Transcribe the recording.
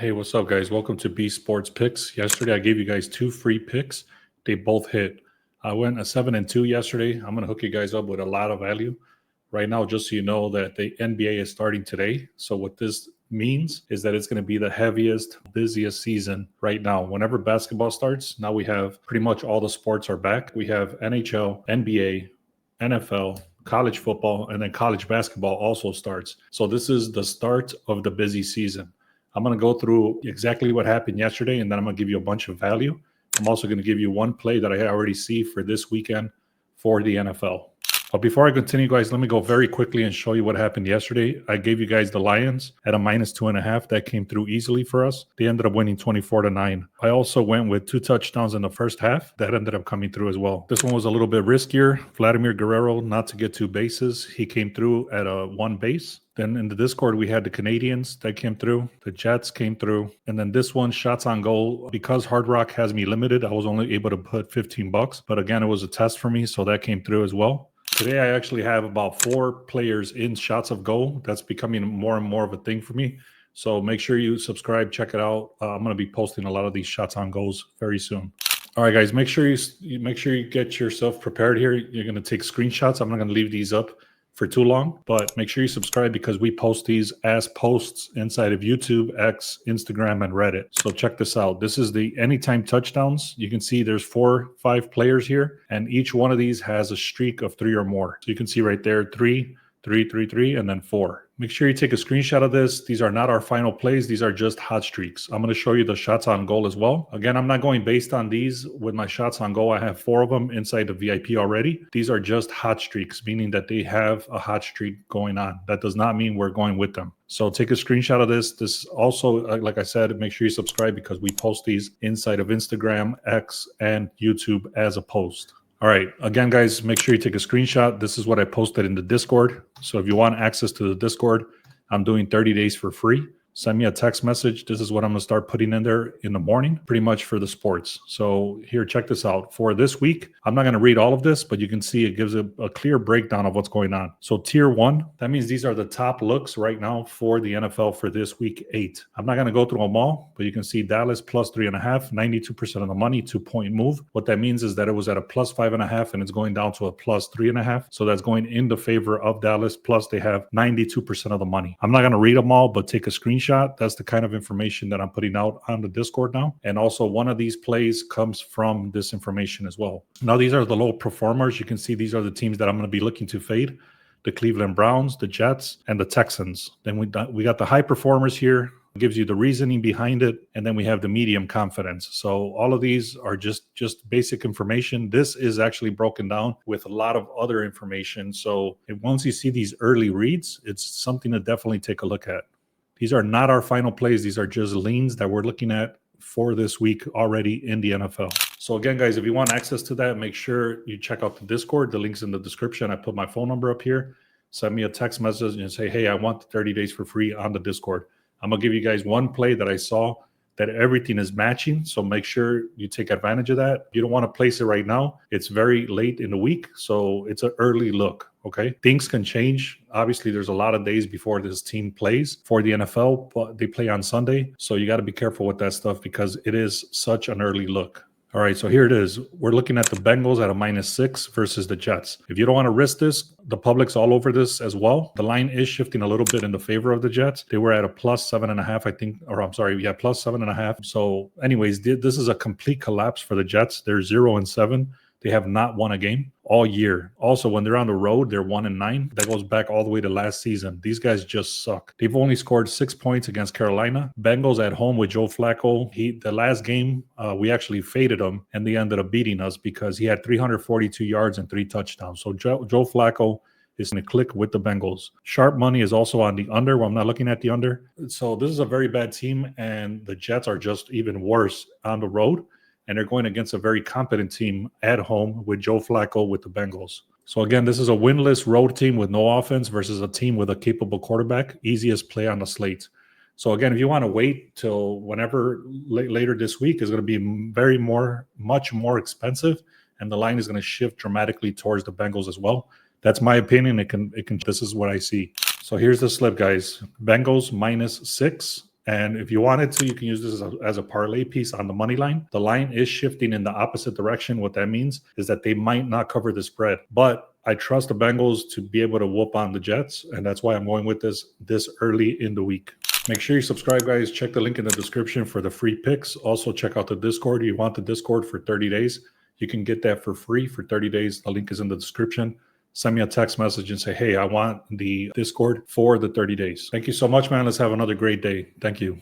Hey, what's up, guys? Welcome to B Sports Picks. Yesterday, I gave you guys 2 free picks. They both hit. I went a 7-2 yesterday. I'm going to hook you guys up with a lot of value. Right now, just so you know that the NBA is starting today. So what this means is that it's going to be the heaviest, busiest season right now. Whenever basketball starts, now we have pretty much all the sports are back. We have NHL, NBA, NFL, college football, and then college basketball also starts. So this is the start of the busy season. I'm going to go through exactly what happened yesterday, and then I'm going to give you a bunch of value. I'm also going to give you one play that I already see for this weekend for the NFL. But before I continue, guys, let me go very quickly and show you what happened yesterday. I gave you guys the Lions at a -2.5. That came through easily for us. They ended up winning 24-9. I also went with 2 touchdowns in the first half. That ended up coming through as well. This one was a little bit riskier. Vladimir Guerrero, not to get 2 bases. He came through at a 1 base. Then in the Discord, we had the Canadians that came through. The Jets came through. And then this one, shots on goal. Because Hard Rock has me limited, I was only able to put $15. But again, it was a test for me, so that came through as well. Today, I actually have about 4 players in shots of goal. That's becoming more and more of a thing for me. So make sure you subscribe, check it out. I'm going to be posting a lot of these shots on goals very soon. All right, guys, make sure you get yourself prepared here. You're going to take screenshots. I'm not going to leave these up for too long, but make sure you subscribe because we post these as posts inside of YouTube, X, Instagram, and Reddit. So check this out. This is the anytime touchdowns. You can see there's 4-5 players here, and each one of these has a streak of 3 or more. So you can see right there, 3, 3, 3, 3, and then 4. Make sure you take a screenshot of this. These are not our final plays. These are just hot streaks. I'm going to show you the shots on goal as well. Again, I'm not going based on these with my shots on goal. I have 4 of them inside the VIP already. These are just hot streaks, meaning that they have a hot streak going on. That does not mean we're going with them. So take a screenshot of this. This also, like I said, make sure you subscribe because we post these inside of Instagram, X, and YouTube as a post. All right. Again, guys, make sure you take a screenshot. This is what I posted in the Discord. So if you want access to the Discord, I'm doing 30 days for free. Send me a text message. This is what I'm going to start putting in there in the morning, pretty much for the sports. So here, check this out. For this week, I'm not going to read all of this, but you can see it gives a clear breakdown of what's going on. So tier 1, that means these are the top looks right now for the NFL for this week 8. I'm not going to go through them all, but you can see Dallas plus 3.5, 92% of the money, 2-point move. What that means is that it was at a plus 5.5 and it's going down to a plus 3.5. So that's going in the favor of Dallas. Plus they have 92% of the money. I'm not going to read them all, but take a screenshot. That's the kind of information that I'm putting out on the Discord now. And also one of these plays comes from this information as well. Now, these are the low performers. You can see these are the teams that I'm going to be looking to fade. The Cleveland Browns, the Jets, and the Texans. Then we got the high performers here. It gives you the reasoning behind it. And then we have the medium confidence. So all of these are just basic information. This is actually broken down with a lot of other information. So once you see these early reads, it's something to definitely take a look at. These are not our final plays. These are just leans that we're looking at for this week already in the NFL. So again, guys, if you want access to that, make sure you check out the Discord. The link's in the description. I put my phone number up here. Send me a text message and say, hey, I want the 30 days for free on the Discord. I'm going to give you guys one play that I saw that everything is matching. So make sure you take advantage of that. You don't want to place it right now. It's very late in the week. So it's an early look. Okay. Things can change. Obviously, there's a lot of days before this team plays for the NFL, but they play on Sunday. So you got to be careful with that stuff because it is such an early look. All right, so here it is. We're looking at the Bengals at a -6 versus the Jets. If you don't want to risk this, the public's all over this as well. The line is shifting a little bit in the favor of the Jets. They were at a plus 7.5, I think, or I'm sorry, yeah, plus 7.5. So anyways, this is a complete collapse for the Jets. They're 0-7. They have not won a game all year. Also, when they're on the road, they're 1-9. That goes back all the way to last season. These guys just suck. They've only scored 6 points against Carolina. Bengals at home with Joe Flacco. The last game, we actually faded him, and they ended up beating us because he had 342 yards and 3 touchdowns. So Joe Flacco is going to click with the Bengals. Sharp money is also on the under. Well, I'm not looking at the under. So this is a very bad team, and the Jets are just even worse on the road. And they're going against a very competent team at home with Joe Flacco with the Bengals. So again, this is a winless road team with no offense versus a team with a capable quarterback. Easiest play on the slate. So again, if you want to wait till whenever later this week, is going to be much more expensive, and the line is going to shift dramatically towards the Bengals as well. That's my opinion. This is what I see. So here's the slip, guys. Bengals -6. And if you wanted to, you can use this as a parlay piece on the money line. The line is shifting in the opposite direction. What that means is that they might not cover the spread, but I trust the Bengals to be able to whoop on the Jets, and that's why I'm going with this early in the week. Make sure you subscribe, guys. Check the link in the description for the free picks. Also, check out the Discord. You want the Discord for 30 days. You can get that for free for 30 days. The link is in the description. Send me a text message and say, hey, I want the Discord for the 30 days. Thank you so much, man. Let's have another great day. Thank you.